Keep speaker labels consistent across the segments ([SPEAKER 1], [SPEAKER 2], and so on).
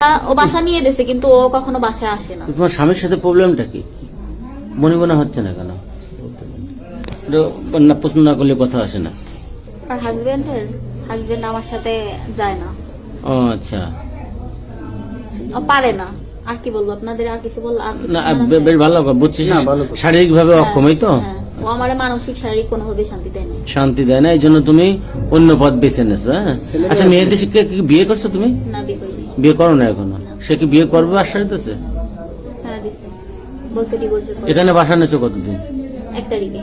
[SPEAKER 1] ও বাসা নিয়ে দিয়েছে কিন্তু ও কখনো বাসায় আসে না।
[SPEAKER 2] তোমার স্বামীর সাথে প্রবলেমটা কি? মনে মনে হচ্ছে না কেন? না প্রশ্ন না করলে কথা আসে না।
[SPEAKER 1] আর হাজবেন্ড আমার সাথে যায় না।
[SPEAKER 2] ও আচ্ছা,
[SPEAKER 1] ও পারে না। আর কি বলবো আপনাদের, আর কিছু বল? আর কিছু
[SPEAKER 2] না
[SPEAKER 1] বলার আছে?
[SPEAKER 2] বেশ ভালো বুঝছিস না, শারীরিক ভাবে অক্ষমই তো,
[SPEAKER 1] হ্যাঁ, ও আমার মানসিক শারীরিক কোনোভাবে শান্তি দেয় না।
[SPEAKER 2] শান্তি দেয় না, এই জন্য তুমি অন্য পথ বেছে নেছো। হ্যাঁ, আচ্ছা মেয়েদের শিক্ষা কি বিয়ে করছো তুমি?
[SPEAKER 1] না, বিয়ে করিনি।
[SPEAKER 2] বিয়ে করো না এখনো? সে কি বিয়ে করবে আশ্বাস দিতেছে?
[SPEAKER 1] হ্যাঁ দিছে, বলছে ডিভোর্সের পর।
[SPEAKER 2] এখানে বাসা নেছো কতদিন?
[SPEAKER 1] 1 তারিখে।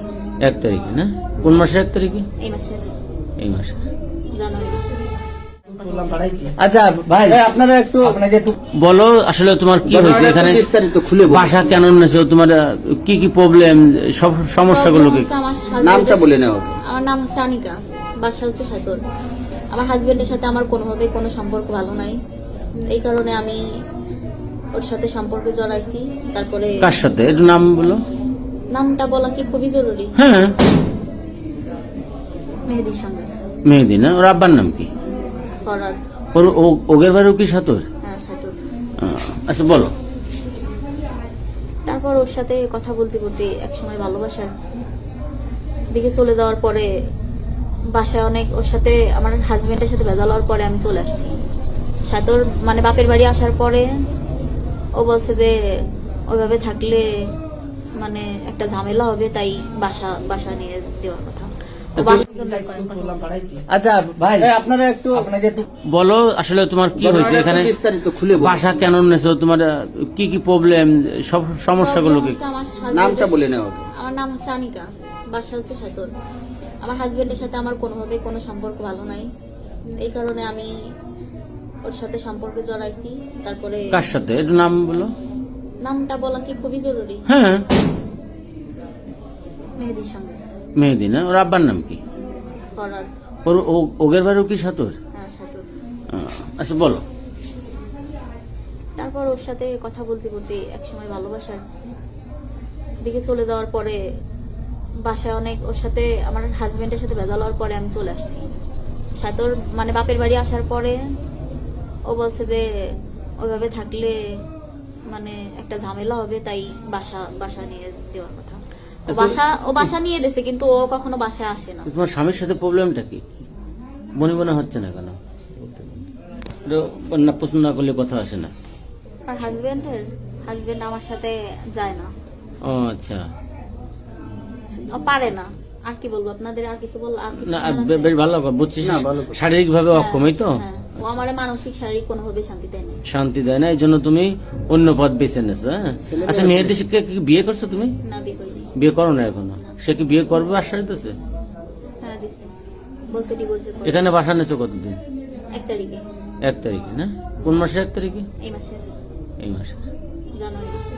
[SPEAKER 2] 1 তারিখে না? কোন মাসে 1 তারিখে?
[SPEAKER 1] এই মাসে,
[SPEAKER 2] এই মাসে।
[SPEAKER 1] জানুয়ারি মাসে।
[SPEAKER 2] আচ্ছা ভাই, আপনারা একটু বলো আসলে তোমার কি হয়েছে এখানে, বিস্তারিত খুলে বাসা কেন নেছো, তোমার কি কি প্রবলেম, সব সমস্যাগুলো কি? নামটা বলে নাও।
[SPEAKER 1] আমার নাম হচ্ছে আনিকা, বাসা হচ্ছে সাতর। আমার হাজবেন্ডের সাথে আমার কোনোভাবে কোনো সম্পর্ক ভালো নাই, এই কারণে আমি ওর সাথে সম্পর্কে জড়াইছি। তারপরে
[SPEAKER 2] কার সাথে একটু নাম বলো।
[SPEAKER 1] নামটা বলা কি খুবই জরুরি?
[SPEAKER 2] হ্যাঁ,
[SPEAKER 1] মেহেদির সঙ্গে।
[SPEAKER 2] মেহেদি না? ওর আব্বার নাম কি?
[SPEAKER 1] ফরাদ।
[SPEAKER 2] ওর ওগের বাড়িও কি সাতর?
[SPEAKER 1] হ্যাঁ সাতর।
[SPEAKER 2] আচ্ছা বলো।
[SPEAKER 1] তারপর ওর সাথে কথা বলতে বলতে একসময় ভালোবাসার দিকে চলে যাওয়ার পরে বাসায় অনেক ওর সাথে আমার হাজবেন্ডের সাথে ভেজাল হওয়ার পরে আমি চলে আসছি সাতর, মানে বাপের বাড়ি আসার পরে ও বলছে যে ওইভাবে থাকলে মানে একটা ঝামেলা হবে, তাই বাসা নিয়ে দেওয়ার কথা।
[SPEAKER 2] আচ্ছা ভাই, আপনারা একটু বলো আসলে তোমার কি হয়েছে এখানে, বিস্তারিত খুলে বাসা কেন নেছো, তোমার কি কি প্রবলেম, সব সমস্যাগুলো কি? নামটা বলে নাও।
[SPEAKER 1] আমার নাম হচ্ছে আনিকা, বাসা হচ্ছে সাতর। আমার হাজবেন্ডের সাথে আমার কোনোভাবে কোনো সম্পর্ক ভালো নাই, এই কারণে আমি ওর সাথে সম্পর্কে জড়াইছি। তারপরে
[SPEAKER 2] কার সাথে একটু নাম বলো।
[SPEAKER 1] নামটা বলা কি খুবই জরুরি?
[SPEAKER 2] হ্যাঁ,
[SPEAKER 1] মেহেদির সঙ্গে।
[SPEAKER 2] মেহেদি না? ওর আব্বার নাম কি?
[SPEAKER 1] ফরাদ।
[SPEAKER 2] ওর ওগের বাড়িও কি সাতর?
[SPEAKER 1] হ্যাঁ সাতর।
[SPEAKER 2] আচ্ছা বলো।
[SPEAKER 1] তারপর ওর সাথে কথা বলতে বলতে একসময় ভালোবাসার দিকে চলে যাওয়ার পরে বাসায় অনেক ওর সাথে আমার হাজবেন্ডের সাথে ভেজাল হওয়ার পরে আমি চলে আসছি সাতর, মানে বাপের বাড়ি আসার পরে ও বলছে যে ওইভাবে থাকলে মানে একটা ঝামেলা হবে, তাই বাসা নিয়ে দেওয়ার কথা। ও বাসা নিয়ে দিয়েছে কিন্তু ও কখনো বাসায় আসে না।
[SPEAKER 2] তোমার স্বামীর সাথে প্রবলেমটা কি? মনে মনে হচ্ছে না কেন? না প্রশ্ন না করলে কথা আসে না।
[SPEAKER 1] আর হাজবেন্ড আমার সাথে যায় না।
[SPEAKER 2] ও আচ্ছা,
[SPEAKER 1] ও পারে না। আর কি বলবো আপনাদের, আর কিছু বল? আর কিছু
[SPEAKER 2] না
[SPEAKER 1] বলার আছে?
[SPEAKER 2] বেশ ভালো বুঝছিস না, শারীরিক ভাবে অক্ষমই তো,
[SPEAKER 1] হ্যাঁ, ও আমার মানসিক শারীরিক কোনোভাবে শান্তি দেয় না।
[SPEAKER 2] শান্তি দেয় না, এই জন্য তুমি অন্য পথ বেছে নেছো। হ্যাঁ, আচ্ছা মেয়েদের শিক্ষা কি বিয়ে করছো তুমি?
[SPEAKER 1] না, বিয়ে করিনি।
[SPEAKER 2] বিয়ে করো না এখনো? সে কি বিয়ে করবে আশ্বাস দিতেছে?
[SPEAKER 1] হ্যাঁ দিছে, বলছে ডিভোর্সের পর।
[SPEAKER 2] এখানে বাসা নেছো কতদিন?
[SPEAKER 1] 1 তারিখে।
[SPEAKER 2] 1 তারিখে না? কোন মাসে 1 তারিখে?
[SPEAKER 1] এই মাসে,
[SPEAKER 2] এই মাসে।
[SPEAKER 1] জানুয়ারি মাসে।